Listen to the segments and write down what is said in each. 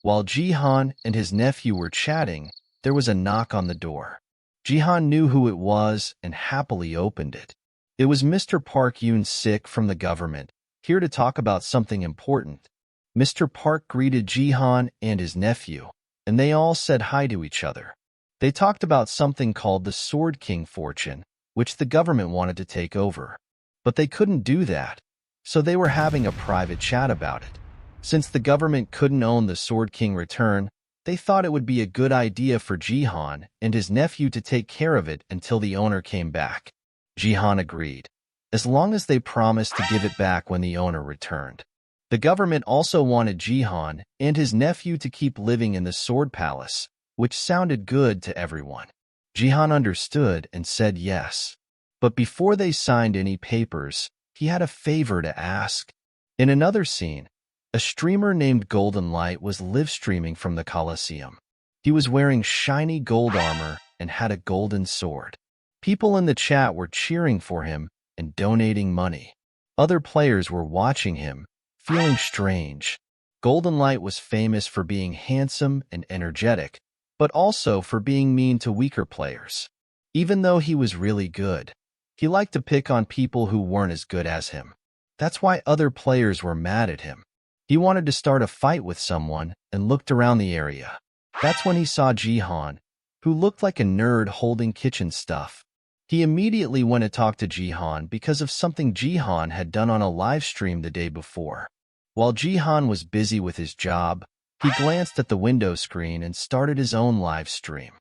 While Jihan and his nephew were chatting, there was a knock on the door. Jihan knew who it was and happily opened it. It was Mr. Park Yoon-sik from the government, here to talk about something important. Mr. Park greeted Jihan and his nephew, and they all said hi to each other. They talked about something called the Sword King fortune, which the government wanted to take over. But they couldn't do that, so they were having a private chat about it. Since the government couldn't own the Sword King return, they thought it would be a good idea for Jihan and his nephew to take care of it until the owner came back. Jihan agreed, as long as they promised to give it back when the owner returned. The government also wanted Jihan and his nephew to keep living in the Sword Palace, which sounded good to everyone. Jihan understood and said yes. But before they signed any papers, he had a favor to ask. In another scene, a streamer named Golden Light was live-streaming from the Colosseum. He was wearing shiny gold armor and had a golden sword. People in the chat were cheering for him and donating money. Other players were watching him, feeling strange. Golden Light was famous for being handsome and energetic, but also for being mean to weaker players. Even though he was really good, he liked to pick on people who weren't as good as him. That's why other players were mad at him. He wanted to start a fight with someone and looked around the area. That's when he saw Jihan, who looked like a nerd holding kitchen stuff. He immediately went to talk to Jihan because of something Jihan had done on a live stream the day before. While Jihan was busy with his job, he glanced at the window screen and started his own live stream.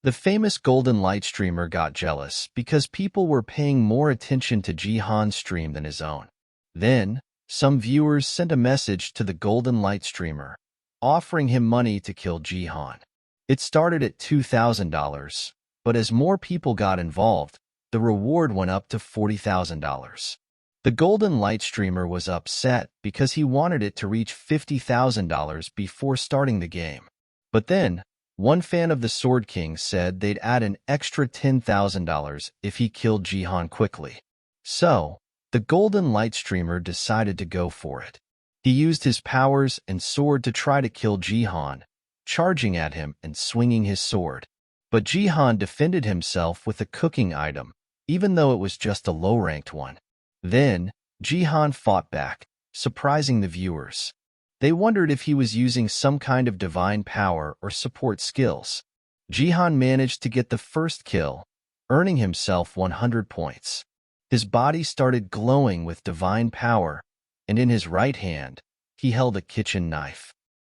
The famous Golden Light streamer got jealous because people were paying more attention to Jihan's stream than his own. Then, some viewers sent a message to the Golden Light streamer, offering him money to kill Jihan. It started at $2,000, but as more people got involved, the reward went up to $40,000. The Golden Light streamer was upset because he wanted it to reach $50,000 before starting the game. But then, one fan of the Sword King said they'd add an extra $10,000 if he killed Jihan quickly. So, the Golden Light streamer decided to go for it. He used his powers and sword to try to kill Jihan, charging at him and swinging his sword. But Jihan defended himself with a cooking item, even though it was just a low-ranked one. Then, Jihan fought back, surprising the viewers. They wondered if he was using some kind of divine power or support skills. Jihan managed to get the first kill, earning himself 100 points. His body started glowing with divine power, and in his right hand, he held a kitchen knife.